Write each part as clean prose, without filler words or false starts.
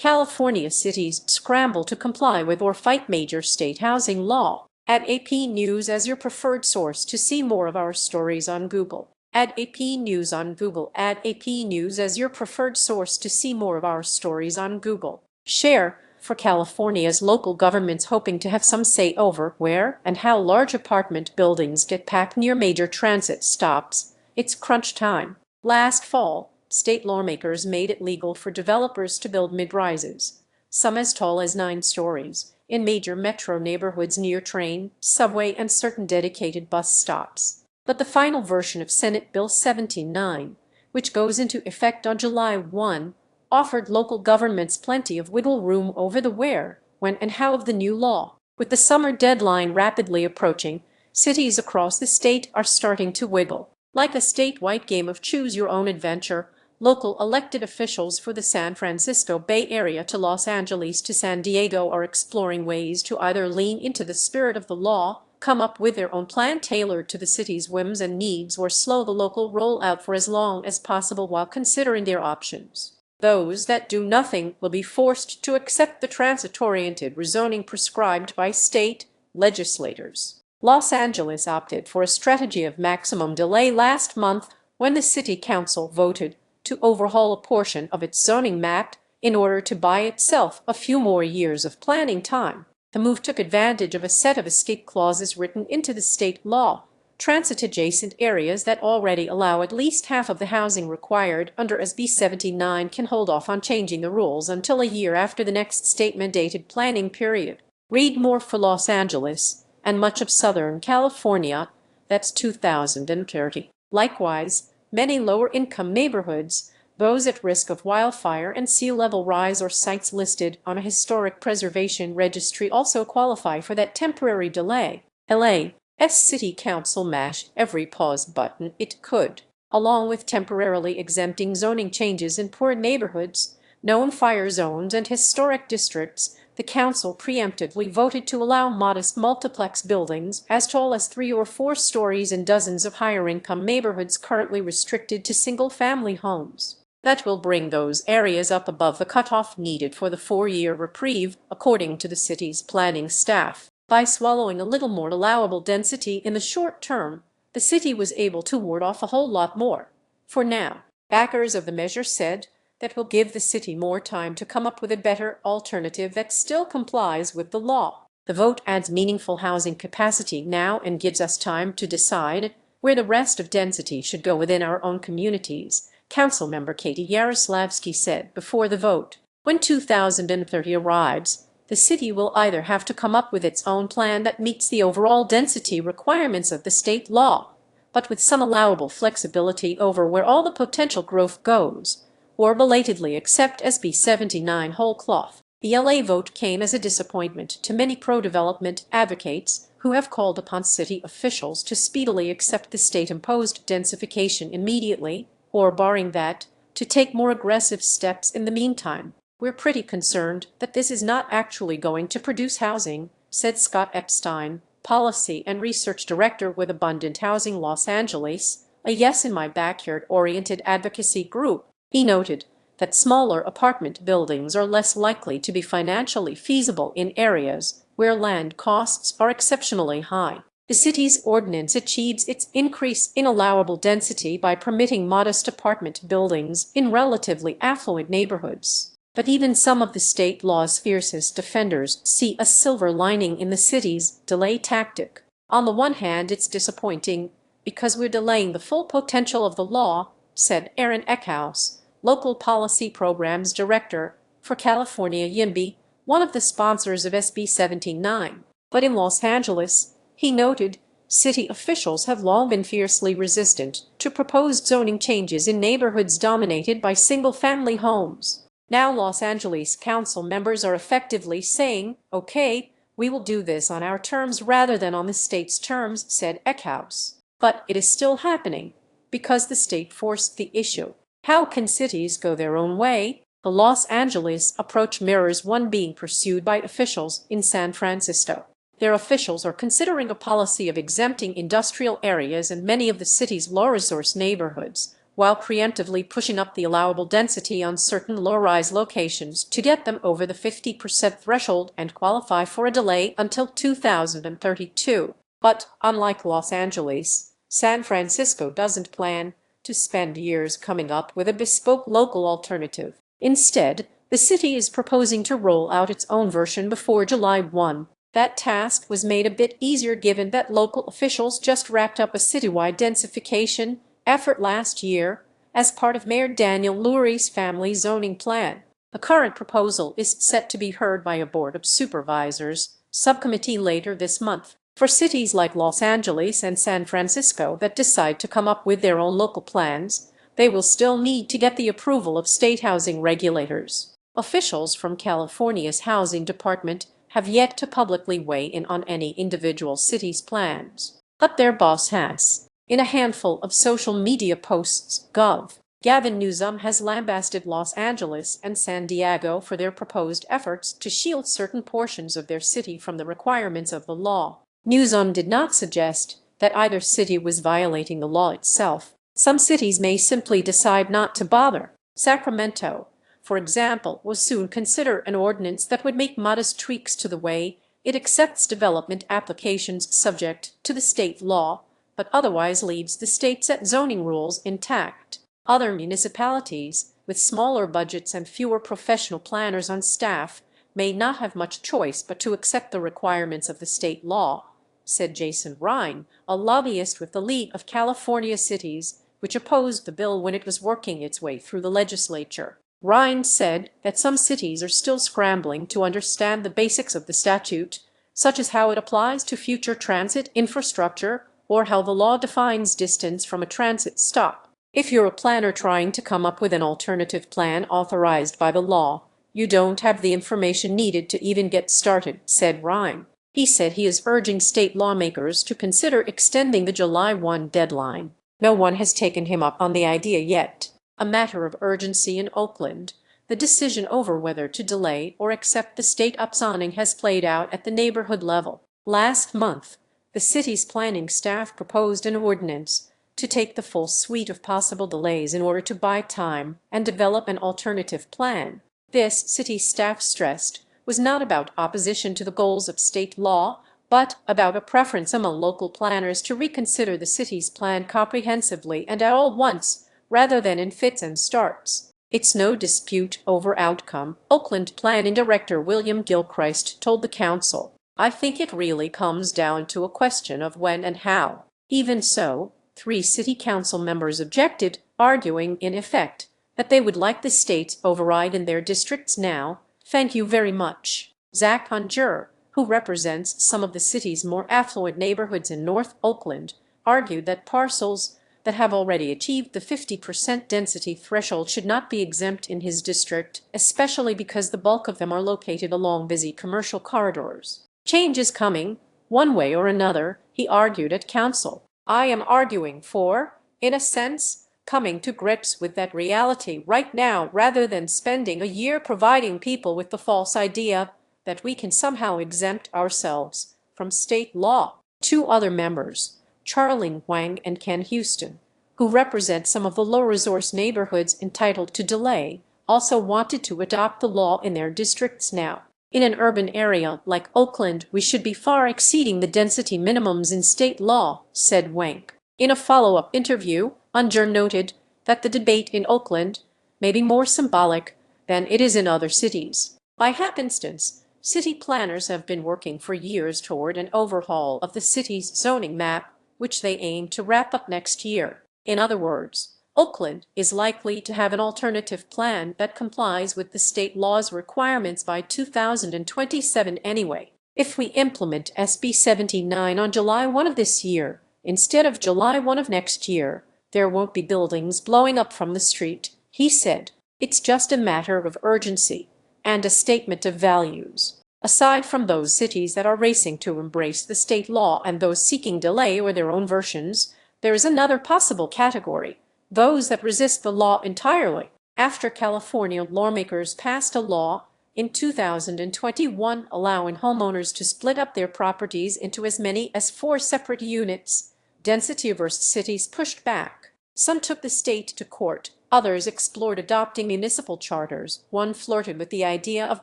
California cities scramble to comply with or fight major state housing law. Add AP News as your preferred source to see more of our stories on Google. Add AP News on Google. Add AP News as your preferred source to see more of our stories on Google. Share. For California's local governments hoping to have some say over where and how large apartment buildings get packed near major transit stops, it's crunch time. Last fall, state lawmakers made it legal for developers to build mid-rises, some as tall as 9 stories, in major metro neighborhoods near train, subway, and certain dedicated bus stops. But the final version of Senate Bill 79, which goes into effect on July 1, offered local governments plenty of wiggle room over the where, when, and how of the new law. With the summer deadline rapidly approaching, cities across the state are starting to wiggle. Like a statewide game of choose-your-own-adventure, local elected officials for the San Francisco Bay Area to Los Angeles to San Diego are exploring ways to either lean into the spirit of the law, come up with their own plan tailored to the city's whims and needs, or slow the local rollout for as long as possible while considering their options. Those that do nothing will be forced to accept the transit-oriented rezoning prescribed by state legislators. Los Angeles opted for a strategy of maximum delay last month when the city council voted to overhaul a portion of its zoning map in order to buy itself a few more years of planning time. The move took advantage of a set of escape clauses written into the state law. Transit-adjacent areas that already allow at least half of the housing required under SB 79 can hold off on changing the rules until a year after the next state-mandated planning period. Read more for Los Angeles and much of Southern California. That's 2030. Likewise, many lower-income neighborhoods, those at risk of wildfire and sea level rise, or sites listed on a historic preservation registry also qualify for that temporary delay. LA's City Council mashed every pause button it could, along with temporarily exempting zoning changes in poor neighborhoods, known fire zones, and historic districts. The council preemptively voted to allow modest multiplex buildings as tall as 3 or 4 stories in dozens of higher-income neighborhoods currently restricted to single-family homes. That will bring those areas up above the cutoff needed for the 4-year reprieve, according to the city's planning staff. By swallowing a little more allowable density in the short term, the city was able to ward off a whole lot more. For now, backers of the measure said that will give the city more time to come up with a better alternative that still complies with the law. The vote adds meaningful housing capacity now and gives us time to decide where the rest of density should go within our own communities, Councilmember Katie Yaroslavsky said before the vote. When 2030 arrives, the city will either have to come up with its own plan that meets the overall density requirements of the state law, but with some allowable flexibility over where all the potential growth goes, or belatedly accept SB 79 whole cloth. The LA vote came as a disappointment to many pro-development advocates who have called upon city officials to speedily accept the state-imposed densification immediately, or barring that, to take more aggressive steps in the meantime. We're pretty concerned that this is not actually going to produce housing, said Scott Epstein, Policy and Research Director with Abundant Housing Los Angeles, a Yes in My Backyard-oriented advocacy group. He noted that smaller apartment buildings are less likely to be financially feasible in areas where land costs are exceptionally high. The city's ordinance achieves its increase in allowable density by permitting modest apartment buildings in relatively affluent neighborhoods. But even some of the state law's fiercest defenders see a silver lining in the city's delay tactic. On the one hand, it's disappointing because we're delaying the full potential of the law, said Aaron Eckhouse, Local Policy Programs Director for California YIMBY, one of the sponsors of SB 79. But in Los Angeles, he noted, city officials have long been fiercely resistant to proposed zoning changes in neighborhoods dominated by single-family homes. Now Los Angeles council members are effectively saying, okay, we will do this on our terms rather than on the state's terms, said Eckhouse. But it is still happening because the state forced the issue. How can cities go their own way? The Los Angeles approach mirrors one being pursued by officials in San Francisco. Their officials are considering a policy of exempting industrial areas and many of the city's low-resource neighborhoods, while preemptively pushing up the allowable density on certain low-rise locations to get them over the 50% threshold and qualify for a delay until 2032. But unlike Los Angeles, San Francisco doesn't plan to spend years coming up with a bespoke local alternative. Instead, the city is proposing to roll out its own version before July 1. That task was made a bit easier given that local officials just wrapped up a citywide densification effort last year as part of Mayor Daniel Lurie's family zoning plan. The current proposal is set to be heard by a Board of Supervisors subcommittee later this month. For cities like Los Angeles and San Francisco that decide to come up with their own local plans, they will still need to get the approval of state housing regulators. Officials from California's Housing Department have yet to publicly weigh in on any individual city's plans, but their boss has. In a handful of social media posts, Gov. Gavin Newsom has lambasted Los Angeles and San Diego for their proposed efforts to shield certain portions of their city from the requirements of the law. Newsom did not suggest that either city was violating the law itself. Some cities may simply decide not to bother. Sacramento, for example, will soon consider an ordinance that would make modest tweaks to the way it accepts development applications subject to the state law, but otherwise leaves the state's zoning rules intact. Other municipalities, with smaller budgets and fewer professional planners on staff, may not have much choice but to accept the requirements of the state law, said Jason Ryan, a lobbyist with the League of California Cities, which opposed the bill when it was working its way through the legislature. Ryan said that some cities are still scrambling to understand the basics of the statute, such as how it applies to future transit infrastructure or how the law defines distance from a transit stop. If you're a planner trying to come up with an alternative plan authorized by the law, you don't have the information needed to even get started, said Ryan. He said he is urging state lawmakers to consider extending the July 1 deadline. No one has taken him up on the idea yet. A matter of urgency in Oakland, the decision over whether to delay or accept the state upzoning has played out at the neighborhood level. Last month, the city's planning staff proposed an ordinance to take the full suite of possible delays in order to buy time and develop an alternative plan. This, city staff stressed, was not about opposition to the goals of state law, but about a preference among local planners to reconsider the city's plan comprehensively and at all once, rather than in fits and starts. It's no dispute over outcome, Oakland Planning Director William Gilchrist told the council. I think it really comes down to a question of when and how. Even so, 3 city council members objected, arguing, in effect, that they would like the state's override in their districts now. Thank you very much. Zach Hunter, who represents some of the city's more affluent neighborhoods in North Oakland, argued that parcels that have already achieved the 50% density threshold should not be exempt in his district, especially because the bulk of them are located along busy commercial corridors. Change is coming, one way or another, he argued at council. I am arguing for, in a sense, coming to grips with that reality right now rather than spending a year providing people with the false idea that we can somehow exempt ourselves from state law. 2 other members, Charlene Wang and Ken Houston, who represent some of the low-resource neighborhoods entitled to delay, also wanted to adopt the law in their districts now. In an urban area like Oakland, we should be far exceeding the density minimums in state law, said Wang. In a follow-up interview, Unger noted that the debate in Oakland may be more symbolic than it is in other cities. By happenstance, city planners have been working for years toward an overhaul of the city's zoning map, which they aim to wrap up next year. In other words, Oakland is likely to have an alternative plan that complies with the state law's requirements by 2027 anyway. If we implement SB 79 on July 1 of this year, instead of July 1 of next year, there won't be buildings blowing up from the street, he said. It's just a matter of urgency and a statement of values. Aside from those cities that are racing to embrace the state law and those seeking delay or their own versions, there is another possible category, those that resist the law entirely. After California lawmakers passed a law in 2021 allowing homeowners to split up their properties into as many as 4 separate units, density-averse cities pushed back. Some took the state to court, others explored adopting municipal charters, one flirted with the idea of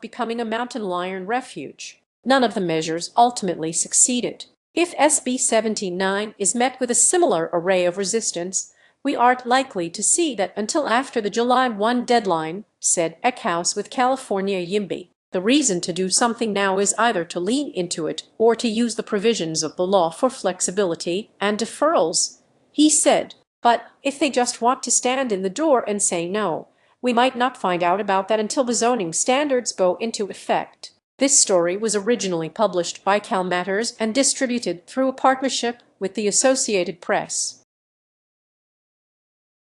becoming a mountain lion refuge. None of the measures ultimately succeeded. If SB 79 is met with a similar array of resistance, we aren't likely to see that until after the July 1 deadline, said Eckhouse with California YIMBY. The reason to do something now is either to lean into it or to use the provisions of the law for flexibility and deferrals, he said. But if they just want to stand in the door and say no, we might not find out about that until the zoning standards go into effect. This story was originally published by CalMatters and distributed through a partnership with the Associated Press.